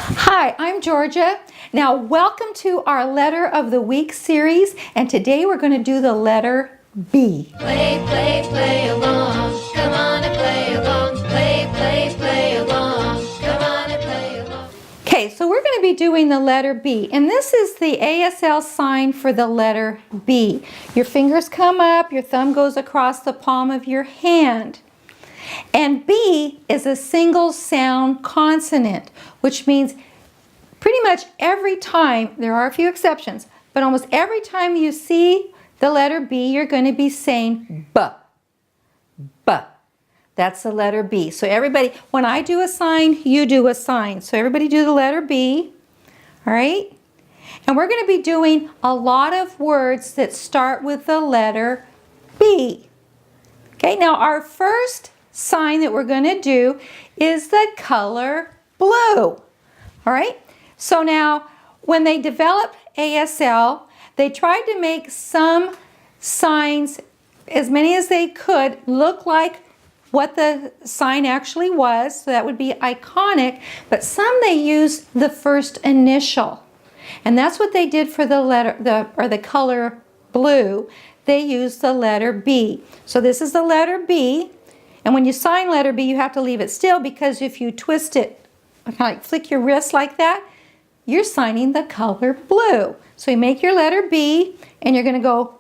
Hi, I'm Georgia. Now welcome to our Letter of the Week series, and today we're going to do the letter B. Play, play, play along. Come on and play along. Play, play, play along. Come on and play along. Okay, so we're going to be doing the letter B, and this is the ASL sign for the letter B. Your fingers come up, your thumb goes across the palm of your hand. And B is a single sound consonant, which means pretty much every time, there are a few exceptions, but almost every time you see the letter B, you're going to be saying B. B. That's the letter B. So everybody, when I do a sign, you do a sign. So everybody do the letter B, all right? And we're going to be doing a lot of words that start with the letter B. Okay, now our first sign that we're going to do is the color blue. All right, so now when they developed ASL, they tried to make some signs, as many as they could, look like what the sign actually was. So that would be iconic, but some they used the first initial. And that's what they did for the color blue. They used the letter B. So this is the letter B. And when you sign letter B, you have to leave it still, because if you twist it, kind of like flick your wrist like that, you're signing the color blue. So you make your letter B, and you're going to go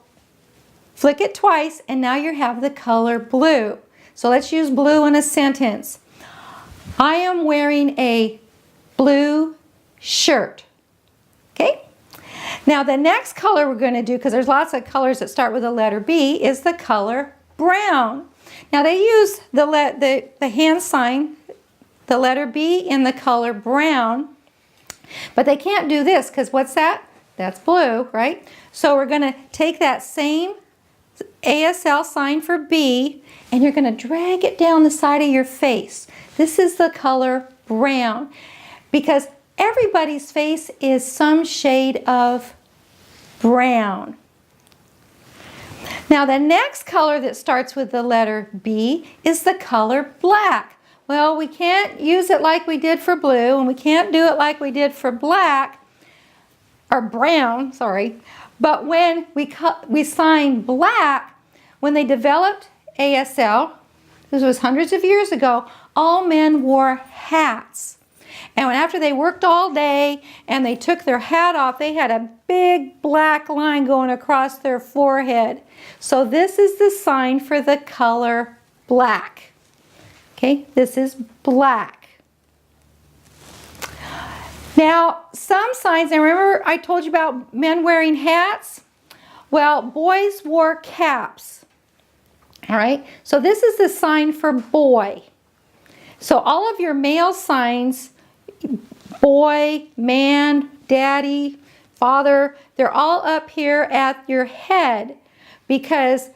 flick it twice, and now you have the color blue. So let's use blue in a sentence. I am wearing a blue shirt. Okay? Now the next color we're going to do, because there's lots of colors that start with the letter B, is the color brown. Now they use the hand sign, the letter B, in the color brown, but they can't do this, because what's that? That's blue, right? So we're going to take that same ASL sign for B, and you're going to drag it down the side of your face. This is the color brown, because everybody's face is some shade of brown. Now the next color that starts with the letter B is the color black. Well, we can't use it like we did for blue, and we can't do it like we did for black, or brown, sorry. But when we sign black, when they developed ASL, this was hundreds of years ago, all men wore hats. And after they worked all day and they took their hat off, they had a big black line going across their forehead. So this is the sign for the color black. Okay, this is black. Now, some signs, and remember I told you about men wearing hats? Well, boys wore caps. All right, so this is the sign for boy. So all of your male signs, boy, man, daddy, father, they're all up here at your head, because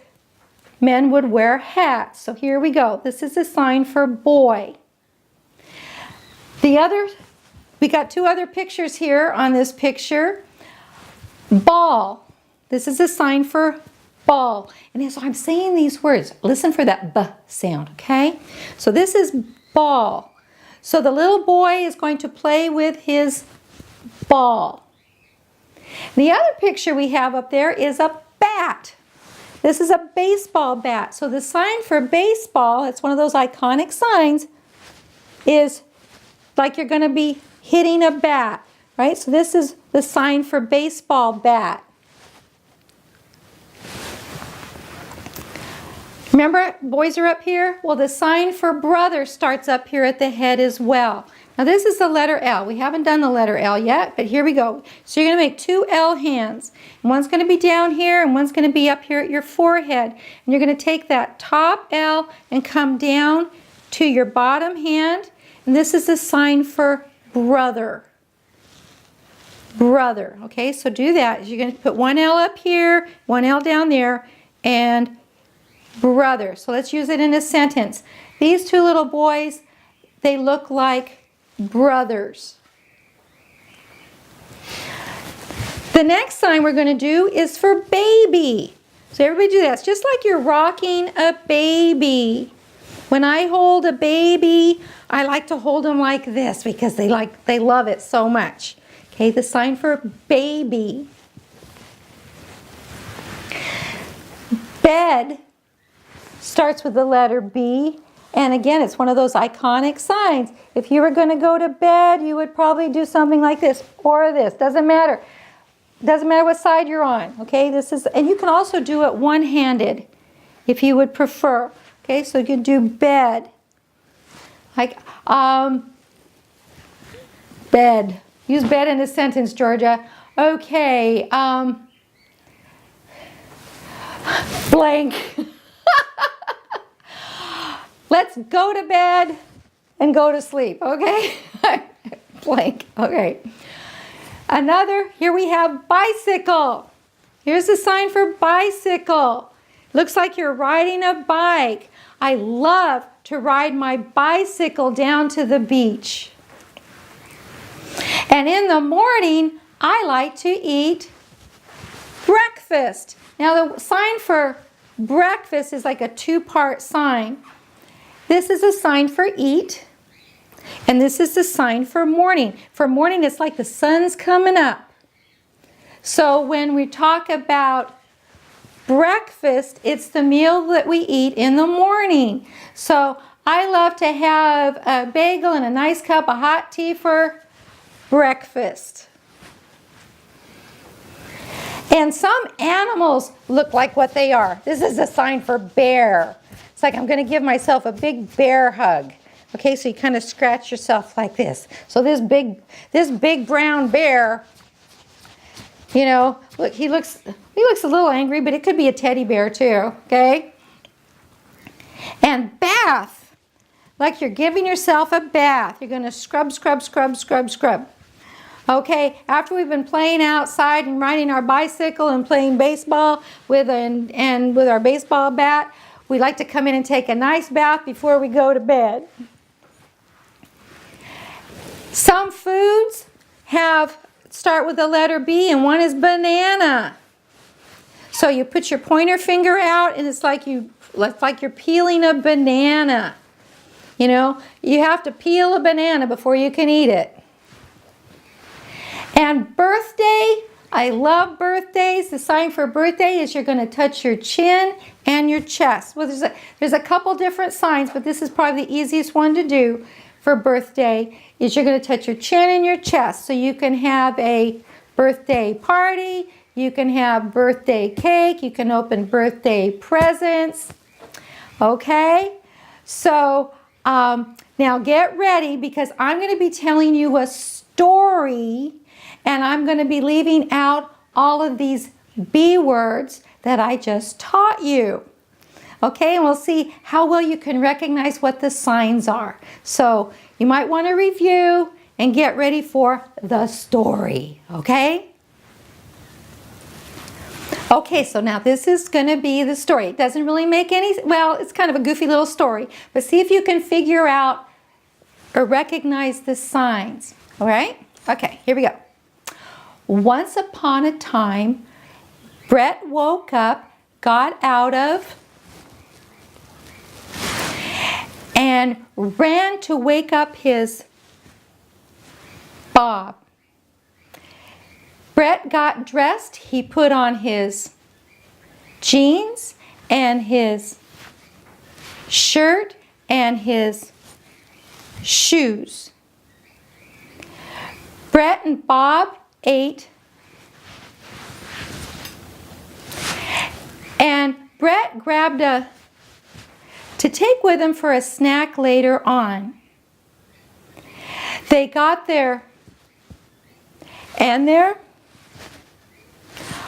men would wear hats. So here we go. This is a sign for boy. We got two other pictures here on this picture. Ball. This is a sign for ball. And as I'm saying these words, listen for that B sound, okay? So this is ball. So the little boy is going to play with his ball. The other picture we have up there is a bat. This is a baseball bat. So the sign for baseball, it's one of those iconic signs, is like you're going to be hitting a bat, right? So this is the sign for baseball bat. Remember, boys are up here? Well, the sign for brother starts up here at the head as well. Now this is the letter L. We haven't done the letter L yet, but here we go. So you're going to make two L hands. And one's going to be down here, and one's going to be up here at your forehead. And you're going to take that top L and come down to your bottom hand. And this is the sign for brother. Brother. Okay, so do that. You're going to put one L up here, one L down there, and brother. So let's use it in a sentence. These two little boys, they look like brothers. The next sign we're going to do is for baby. So everybody do that. It's just like you're rocking a baby. When I hold a baby, I like to hold them like this because they love it so much. Okay, the sign for baby. Bed starts with the letter B, and again, it's one of those iconic signs. If you were going to go to bed, you would probably do something like this or this. Doesn't matter. Doesn't matter what side you're on. Okay, this is, and you can also do it one-handed if you would prefer. Okay, so you can do bed. Like bed. Use bed in a sentence, Georgia. Okay. Blank. Let's go to bed and go to sleep, okay? Blank, okay. Another, here we have bicycle. Here's the sign for bicycle. Looks like you're riding a bike. I love to ride my bicycle down to the beach. And in the morning, I like to eat breakfast. Now the sign for breakfast is like a two-part sign. This is a sign for eat, and this is the sign for morning. For morning, it's like the sun's coming up. So when we talk about breakfast, it's the meal that we eat in the morning. So I love to have a bagel and a nice cup of hot tea for breakfast. And some animals look like what they are. This is a sign for bear. It's like I'm going to give myself a big bear hug. Okay, so you kind of scratch yourself like this. So this big brown bear, you know, look, he looks a little angry, but it could be a teddy bear too, okay? And bath, like you're giving yourself a bath. You're going to scrub, scrub, scrub, scrub, scrub. Okay, after we've been playing outside and riding our bicycle and playing baseball with our baseball bat, we like to come in and take a nice bath before we go to bed. Some foods start with the letter B, and one is banana. So you put your pointer finger out, and it's like you're peeling a banana. You know, you have to peel a banana before you can eat it. And birthday, I love birthdays. The sign for birthday is you're going to touch your chin and your chest. Well, there's a couple different signs, but this is probably the easiest one to do for birthday, is you're going to touch your chin and your chest. So you can have a birthday party, you can have birthday cake, you can open birthday presents. Okay? So now get ready, because I'm going to be telling you a story, and I'm going to be leaving out all of these B words that I just taught you. Okay, and we'll see how well you can recognize what the signs are. So you might want to review and get ready for the story, okay? Okay, so now this is going to be the story. It doesn't really make any, well, it's kind of a goofy little story, but see if you can figure out or recognize the signs, all right? Okay, here we go. Once upon a time, Brett woke up, got out of, and ran to wake up his Bob. Brett got dressed. He put on his jeans and his shirt and his shoes. Brett and Bob ate, and Brett grabbed to take with him for a snack later on. They got there, and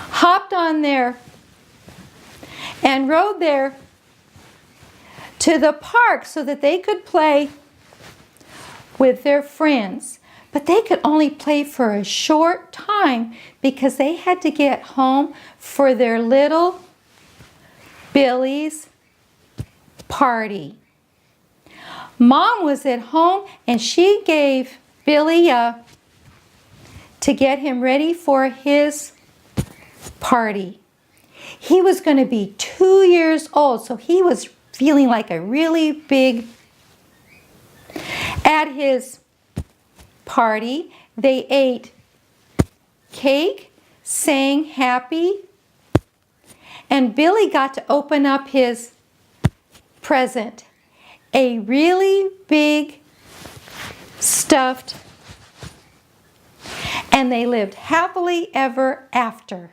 hopped on there and rode there to the park so that they could play with their friends. But they could only play for a short time because they had to get home for their little Billy's party. Mom was at home, and she gave Billy to get him ready for his party. He was going to be 2 years old, so he was feeling like a really big. At his party, they ate cake, sang happy, and Billy got to open up his present, a really big stuffed, and they lived happily ever after.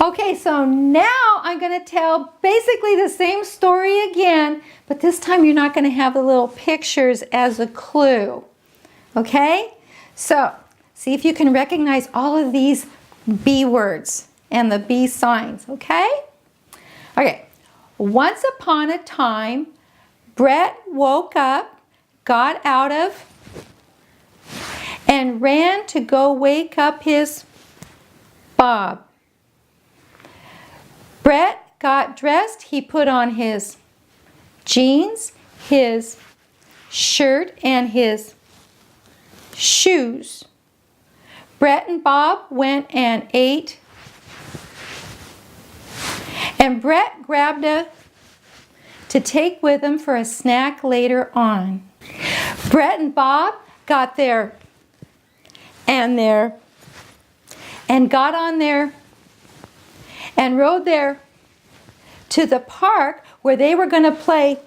Okay, so now I'm going to tell basically the same story again, but this time you're not going to have the little pictures as a clue. Okay? So, see if you can recognize all of these B words and the B signs, okay? Okay. Once upon a time, Brett woke up, got out of, and ran to go wake up his Bob. Brett got dressed. He put on his jeans, his shirt, and his shoes. Brett and Bob went and ate. And Brett grabbed to take with him for a snack later on. Brett and Bob got there and got on there and rode there to the park where they were going to play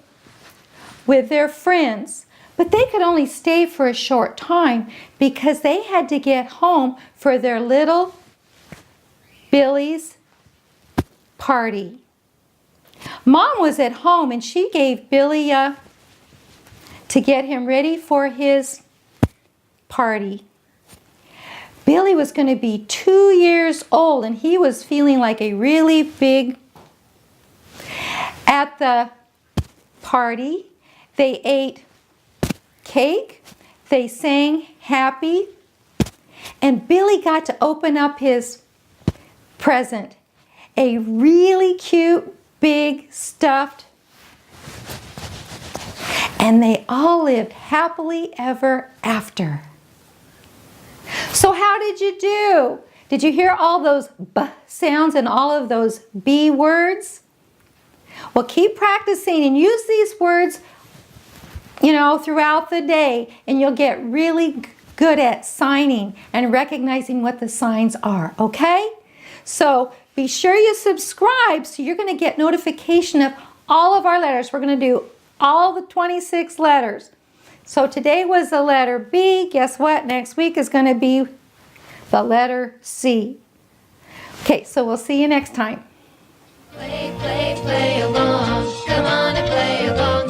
with their friends. But they could only stay for a short time because they had to get home for their little Billy's party. Mom was at home and she gave Billy to get him ready for his party. Billy was going to be 2 years old and he was feeling like a really big. At the party, they ate cake, they sang happy, and Billy got to open up his present, a really cute, big, stuffed, and they all lived happily ever after. So how did you do? Did you hear all those B sounds and all of those B words? Well, keep practicing and use these words, throughout the day, and you'll get really good at signing and recognizing what the signs are, okay? So be sure you subscribe so you're going to get notification of all of our letters. We're going to do all the 26 letters. So today was the letter B. Guess what? Next week is going to be the letter C. Okay, so we'll see you next time. Play, play, play along. Come on and play along.